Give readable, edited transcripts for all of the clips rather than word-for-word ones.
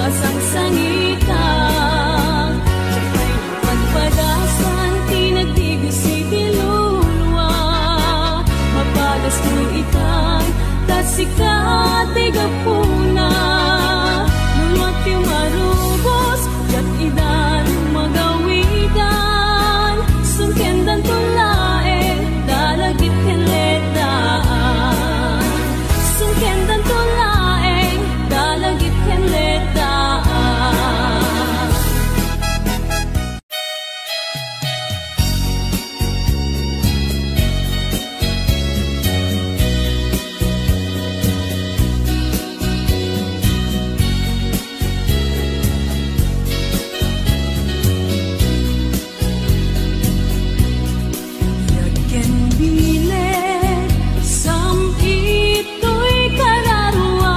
masangsangitan. Siya'y pagpadasan, tinagdigo si diluluwa. Mapadas mo itan, tasikat ay gapuna. Nulwat yung marubos, kat idan magawidan. Sungkendan tulae, dalagit kenletaan. Sungkendan tulae, dalagit kenletaan. Yaken bilet, sampito'y kararwa.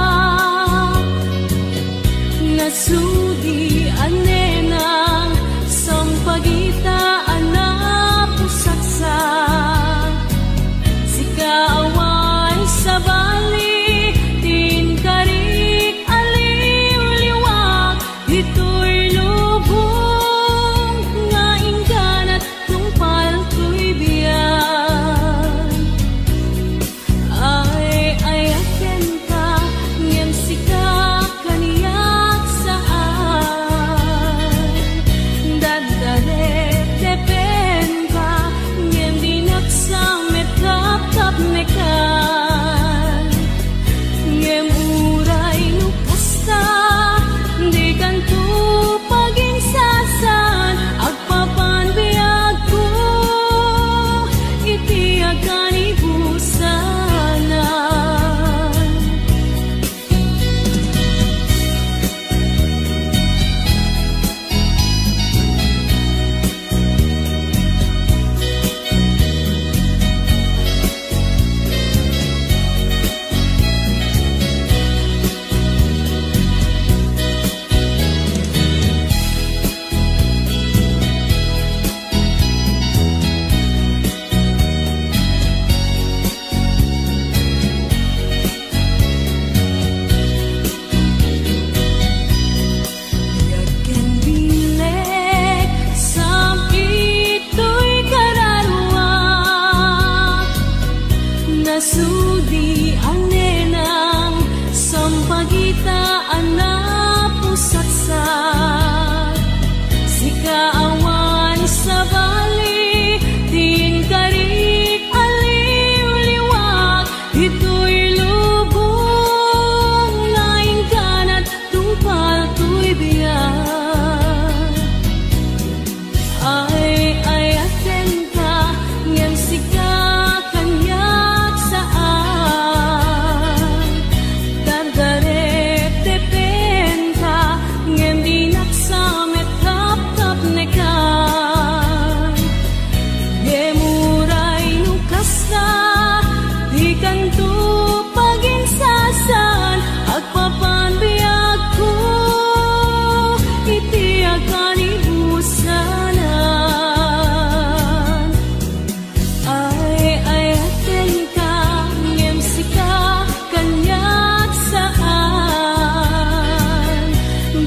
Nasudi anenang, sampagitaan na pusaksak. Sikaawan sa bali, tinkarik aliw-liwak. Ito'y lubong, nga ingganat tungpal ko'y biyan. Ay ayaken ka, ngem sika kaniyak saan. Dadaret tepen ka, ngem dinaksamet kap-kap mekan. Ngem uray nukasta, di kanto paging sasan. Agpapan biyag ko, iti akan ibusanan. Yaken bilet, sampito'y kararwa. Nasudi anenang, sampagitaan na pusaksak. Sikaawan sa bali, tinkarik aliw-liwak. Ito'y lubong, nga ingganat tungpal ko'y biyan. Ay ayaken ka, ngem sika kanyak saan. Dardaret tepen ka, ngem dinaksamet kap-kap nekan. Gemuray nukasta, di kanto paging sasan. Agpapan biyag ko, iti akan ibusanan. Ay ayaken ka, ngem sika kanyak saan.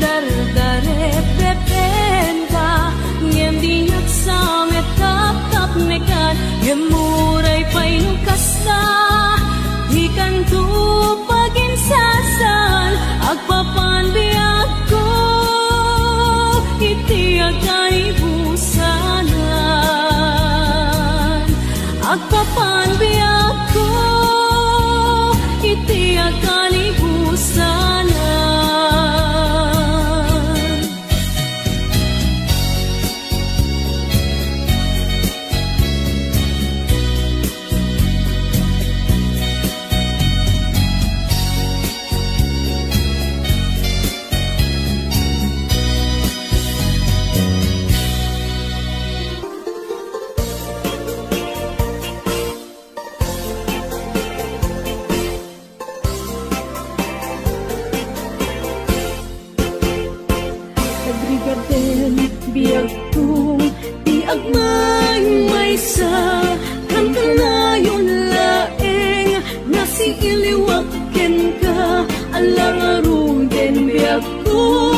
Dardaret tepen ka, ngem dinaksamet kap-kap mekan. Gemuray pa'y nukasta, di kanto paging sasan. Agpapan biyag ko, iti akan ibusanan. Agpapan biyag ko, iti akan ibusanan. Agrigaten, biyag kong di agmay may sa kantanayon laeng nasi iliwaken ka alang arong den biyag ko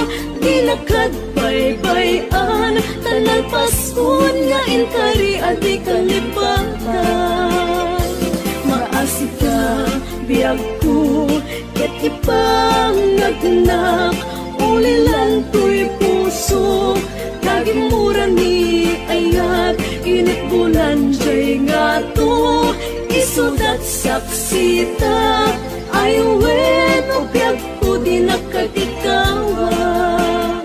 tanan paskon nga inkari adi kalipatan. Maasik ka biyag ko ket ipangagnak ulilan to'y puso kagimura ni ayat init bulan jay nga to isudat saksita aywen o biyag ko di nakatikawan.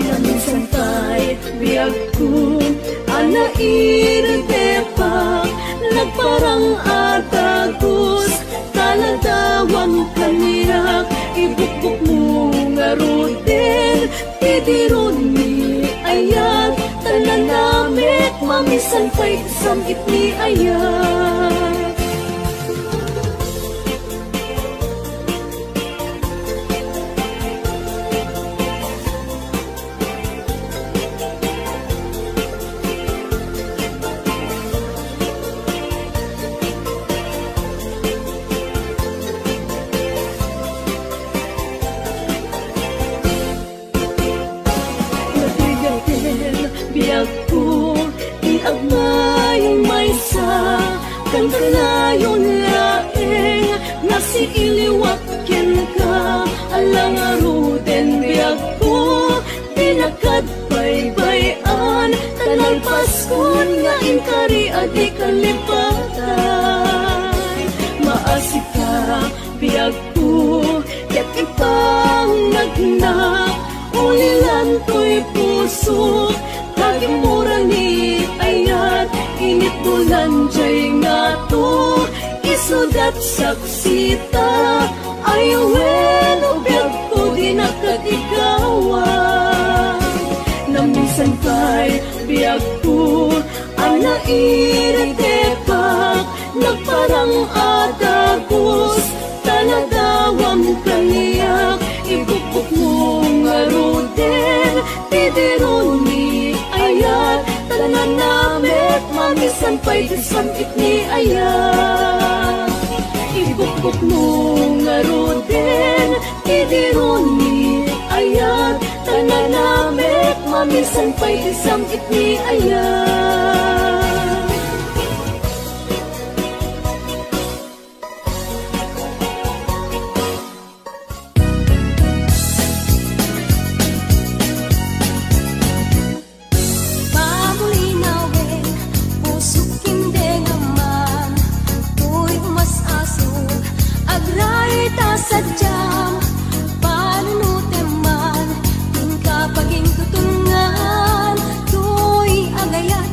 Naminsan tay biyag ko anairitepak nagparang atagos taladawang kaniyak ibukbuk mo nga ruten tidirun ni ayat talanamit mamisan pa'y samit ni ayat. Kanayon laeng nasi iliwakken ka alang aruden biyag ko tinakad baybayan tanang paskon nga inkari adi kalipatay. Maasik ka biyag ko ket ipangagnak ulilan to'y puso kagimura ni ayat init bulan jay nga to isudat saksita aywen o biyag ko di nakatikawan. Naminsan kay biyag ko anairitepak nagparang atagos taladawang kaniyak ibukbuk mo nga ruden tidirun ni ayat talanamit mamisan pa'y samit ni ayat. Ibukbuk mo nga ruden tidirun ni ayat talanamit mamisan pa'y samit ni ayat. Sadyang panunuteman tingka paging tutungan tuy agayat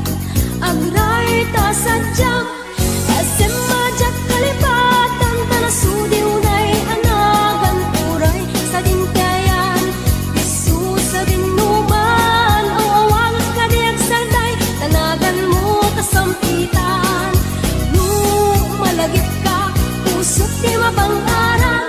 agray ta sadyang asem majak kalipatan tanasudi unay anagan turay sa dinkayan isu sa dinuman ang awang kadiag sarday tanagan mo kasampitan no malagip ka pusot di mabang-aran.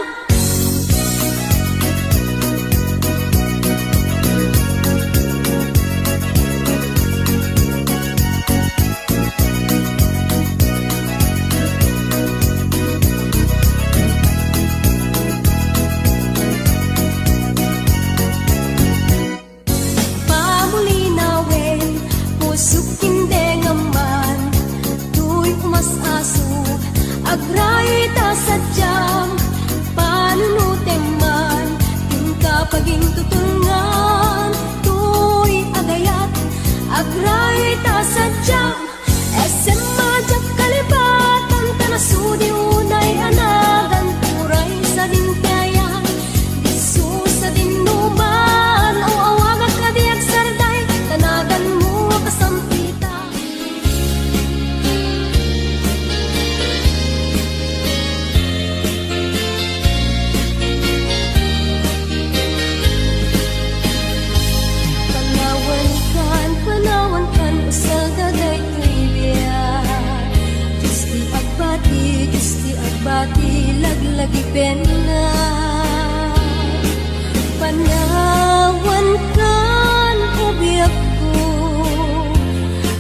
Agray ta sadyang panunuteman tingka paging tutungan tuy agayat agray ta sadyang esem majak kalipatan tanasudi unay anagan turay sa dinkayan disu sa dinuman o awagak kadiag sarday tanagan mo kasampitan. Bati laglagi pena panawan kan ubiak ko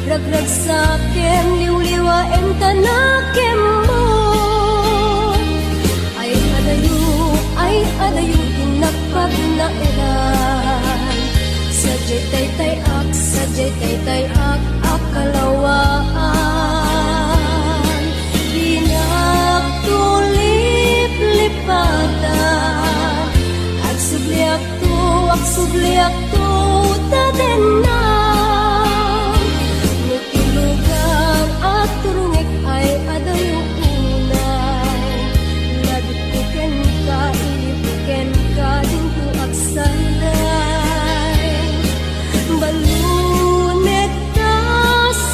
ragrag saken liwliwaen tanakem mo ay adayu tinakpag na eran sa jay tay ak sa Sadyay taytay akalawaan, dinagtulip lipatan, agsubliak to tatenan, nutilugan at turungik ay adayong unay, labit puken ka, ilipuken ka, dinto agsanday, balunet ka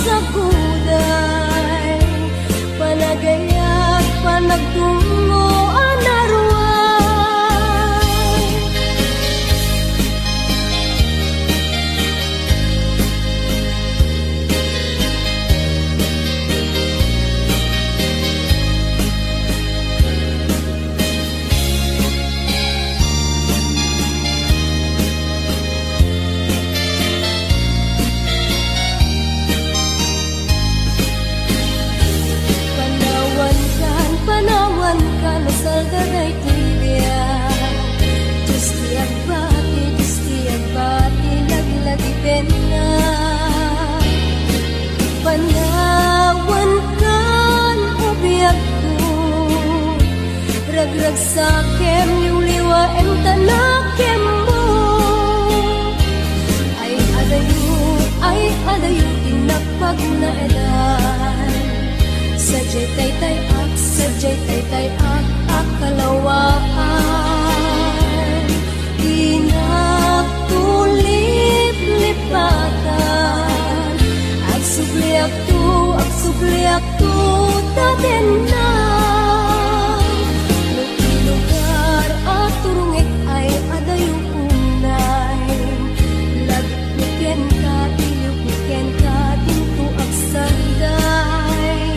sa guday, panagayat, panagtungo, anarwan. Panawan ka na saldaray tibiyan, Diyos ti agbati, lagi-lagi pena. Panawan ka ubiyak ko, ragrag sa kem, liwliwaen tanakem mo. Ay adayo, tinapag na edan, sadyay taytay akalawaan, dinagtulip lipatan, agsubliak to tatenan, lugar at turungik ay adayong unay, labipuken ka, ilipuken ka, dinto agsanday,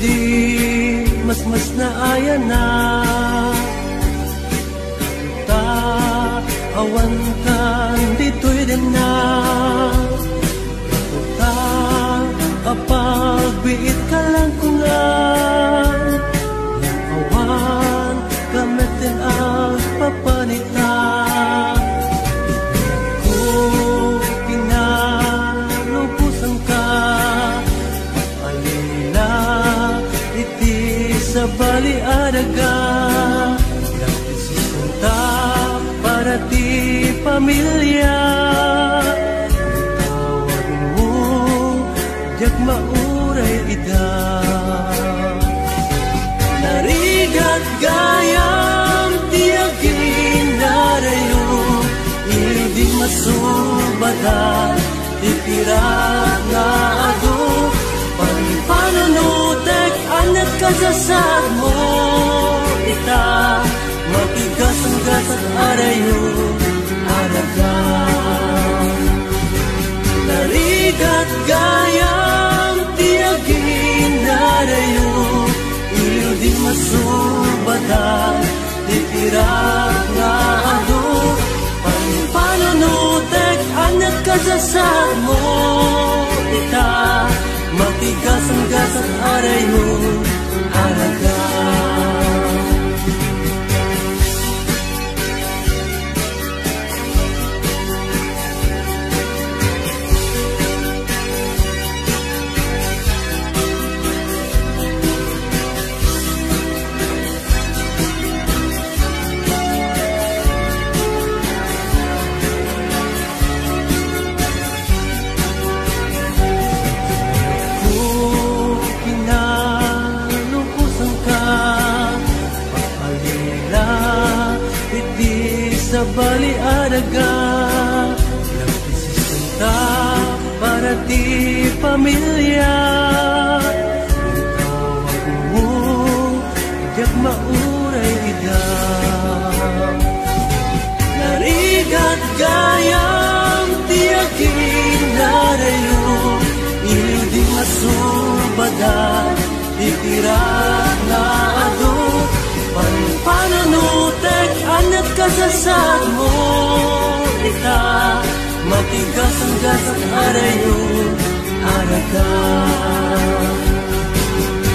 di mas na aya na ta awan kan dito'y din na ta kapag biit ka lang kungan yang awan kamitin ang papanita kung pinalupusan ka alila iti sa baliadaga nagsisinta para di pamilya tawag mo diag mauray ida narigat gayam tiagin narayo hindi masubadan titira nga ado pananutek anak kasasad mo kita matigas ang gasat arayo araga narigat gayam tiagin narayo iliw di masubadan titira nga ado pananutek anak kasasad mo kita matigas ang gasat arayo araga sa baliadaga nagsisinta para di pamilya tawag mo diag mauray ida narigat gayam tiagin narayo iliw di masubadan itira na ado pananutek anak kasasad mo kita matigas ang gasat arayo araga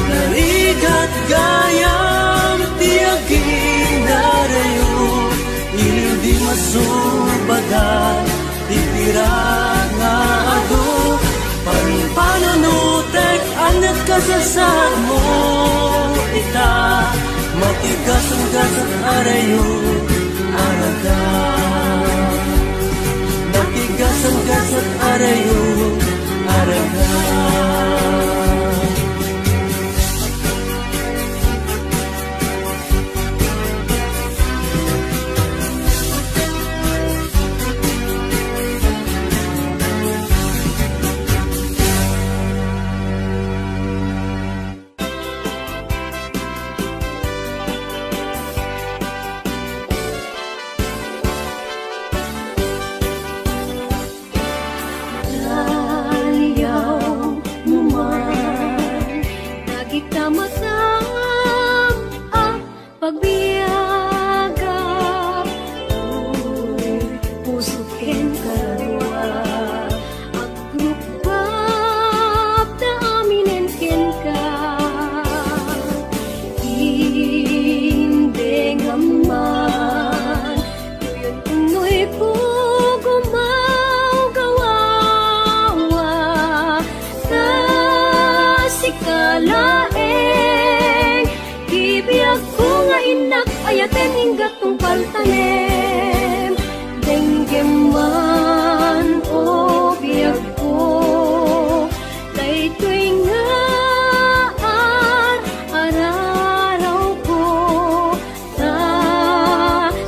narigat gayam tiagin narayo iliw di masubadan titira nga ado pananutek anak kasasad mo kita matigas ang gasat arayo araga matigas ang gasat arayo araga ayaten hingga tungpal tanem denggeman o biag ko daytoy nga araraw ko ta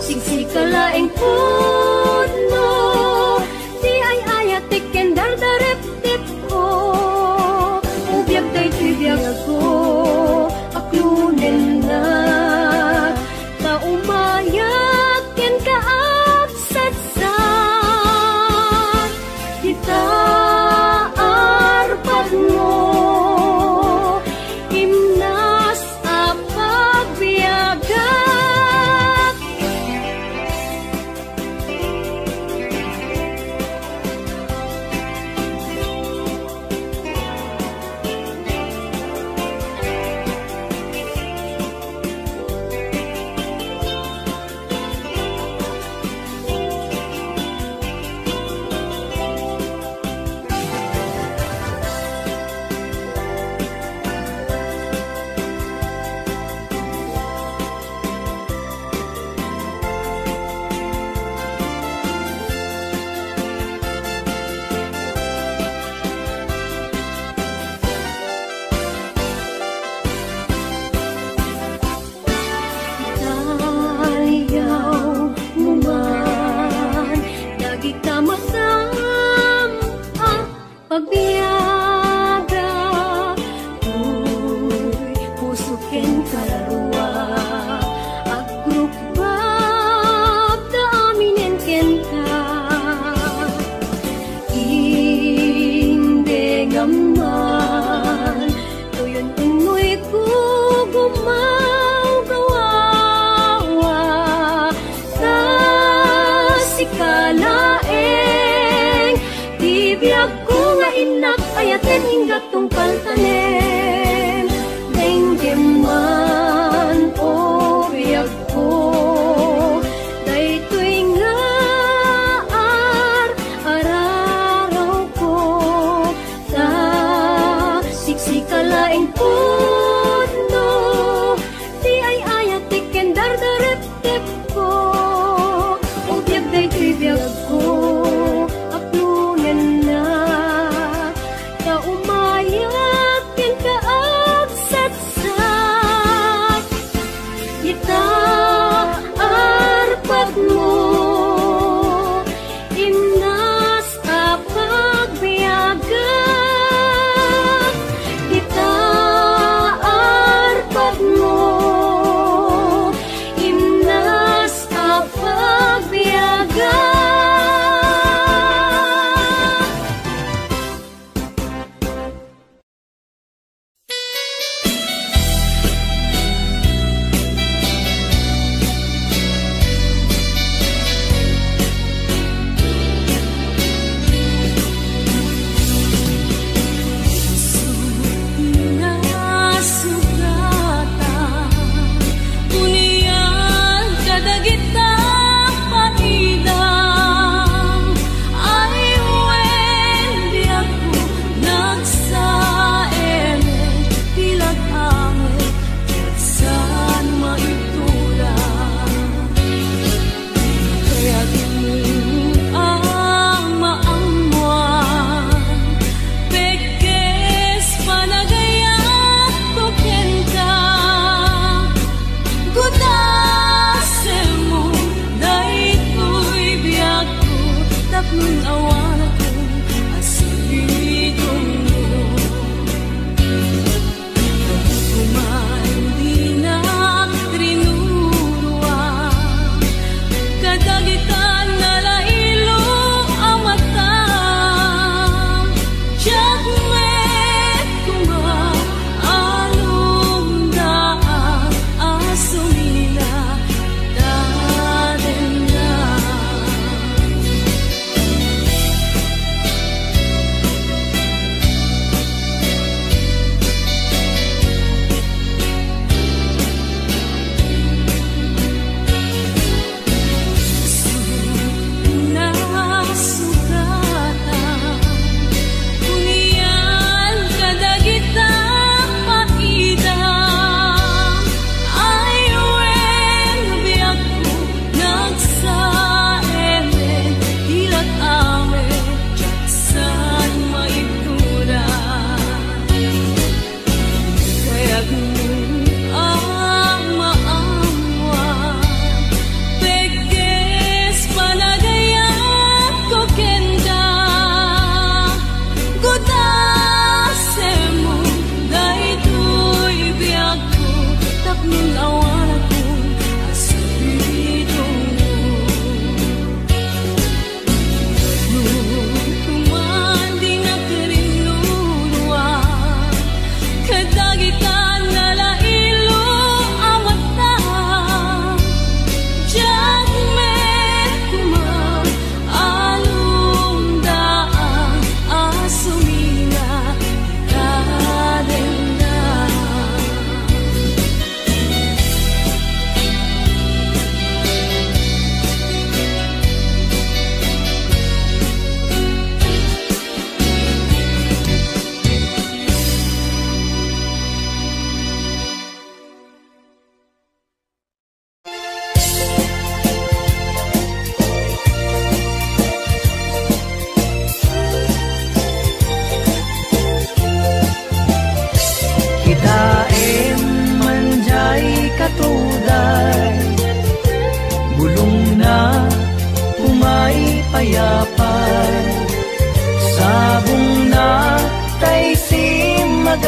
sigsikalaeng pudno di ay ayatik ken dardarep-tip ko ubiag daytoy biag ko aklunen na umayak ken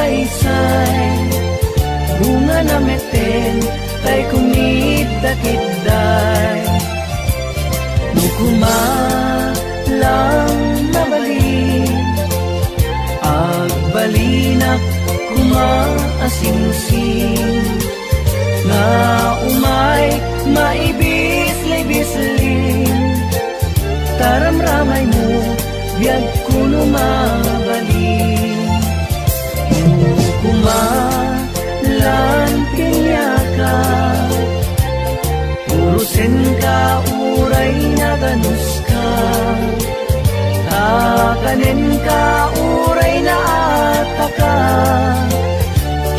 magaysay bunga na meten tay kumit dakitday nukuma lang nabalin agbalinak kumaasingsing nga umay maibis-libisling taramramay mo biyag kuno mabalin kumalan pinyaka urusin ka uray na ganus ka takanin ka uray na ataka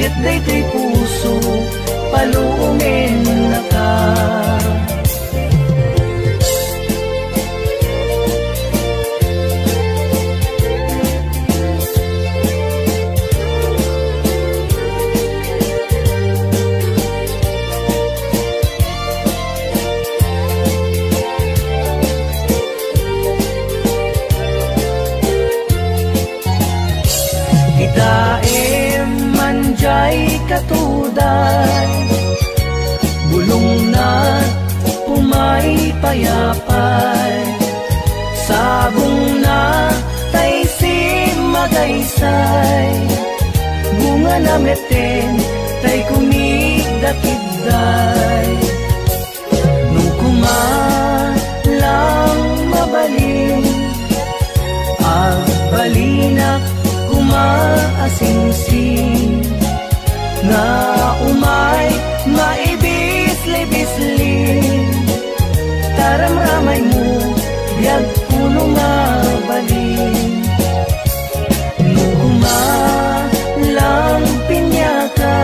ket daytoy puso paluungin na ka daim manjay katuday bulong na pumay payapay sabong na tay si magaysay bunga na meten tay kumigdakidday nung kumalang mabalin agbalinak kumaasingsing nga umay maibis-libisling taramramay mo biyag puno nga balin nung kumalang pinyaka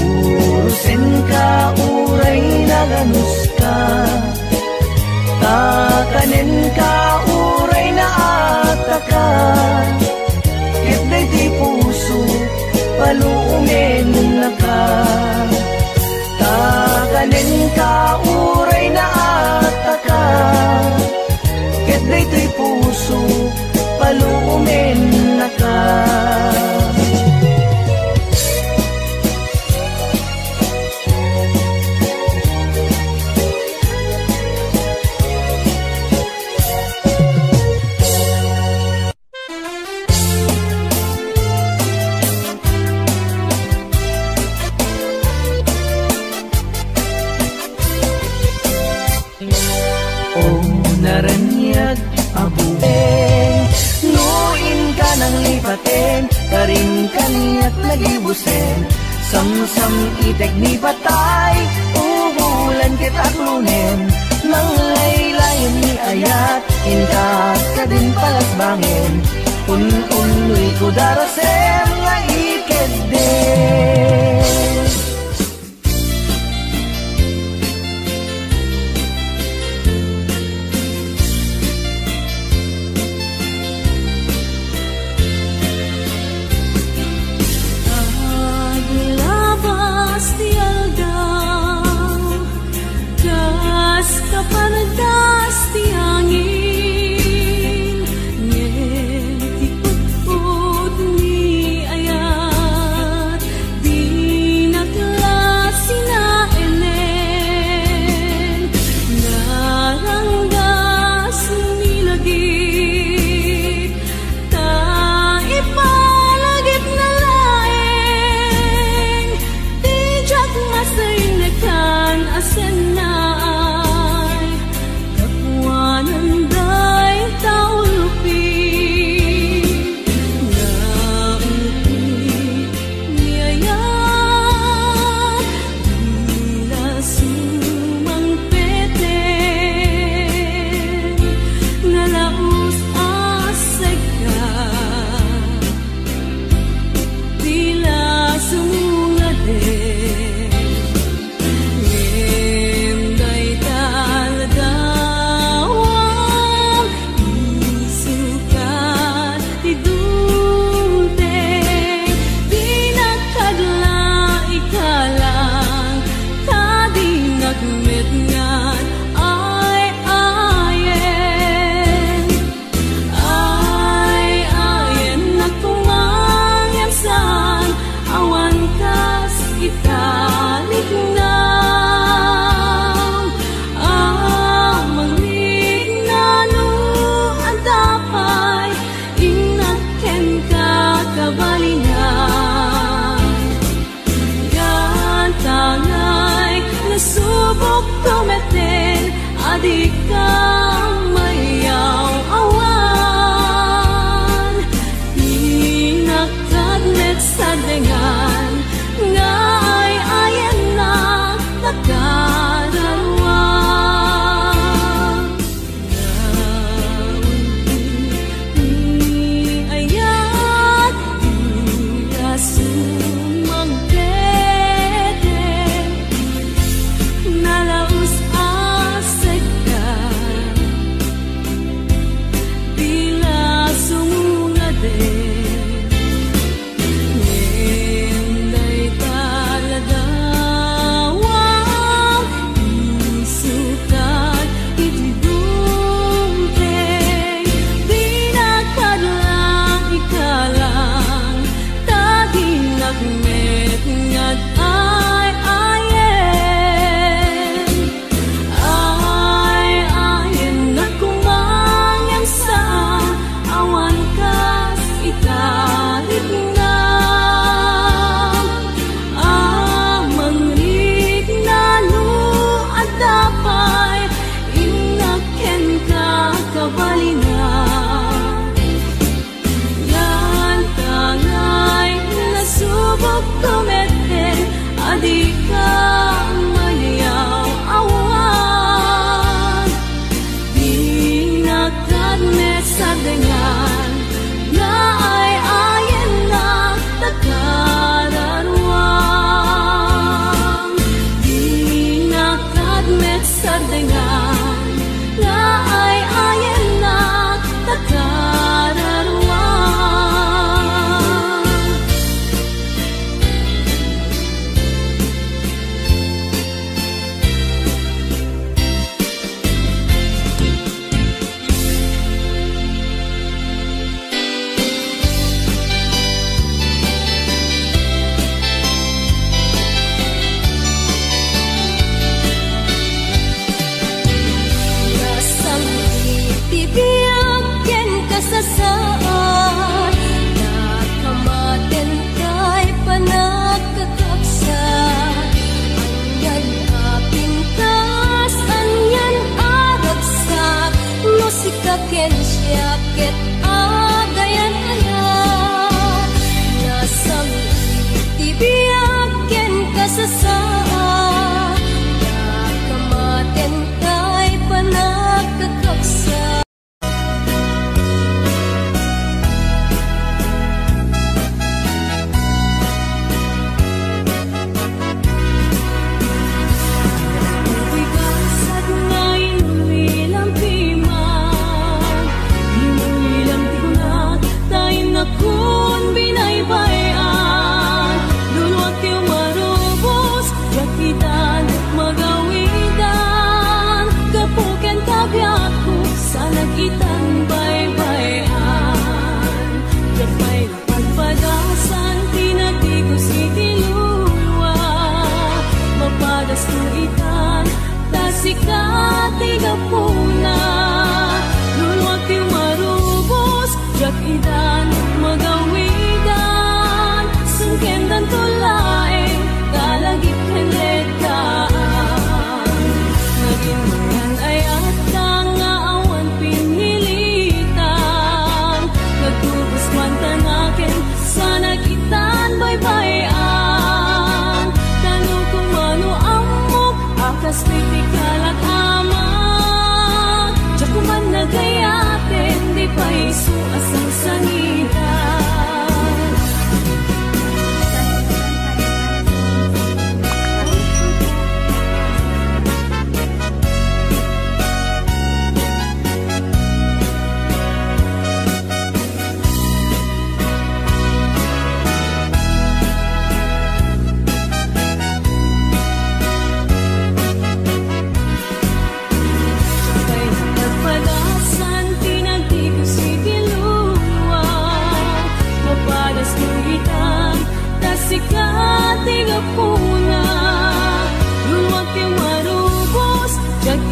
urusin ka uray na ganus ka takanin ka uray na ataka di puso paluungin na ka takanin ka uray na ataka ket daytoy puso paluungin na ka naranyag abubeng nuin ka ng lipaten karing kaniat nagibusen samsam itek ni patay ubulan kita klunen nang laylayan ni ayat inkat ka din palasbangin un-unoy ko darasem nga ikedden Kapardas ti angin ngeti puput ni ayat di gitalik na ang mangnalo ang tapay inaken ka kabalingan yan tangay nasubok tumeten adik kang mayaw awan inakadmet sa dengan ngay ayan na nakarawan ni ayat rasumang tete nalaus asek ka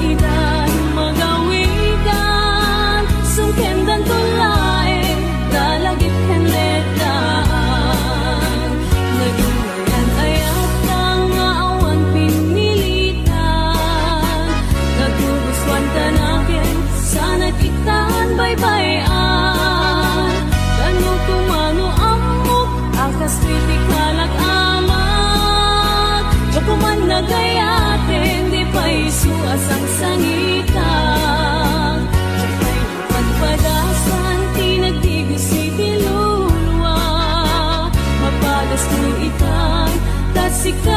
idan magawidan sungkendan tulaeng dalagit henletaan naging ayat kang nga awan pinilitan naguguswan tanakin sana kitaan baybayan kanu kumano amok akas kritikalak amat Jokuman nagayatin di pa isu asang sangitan Jokay pagpadasan tinagdigo si diluluwa mapadas kung itan tasika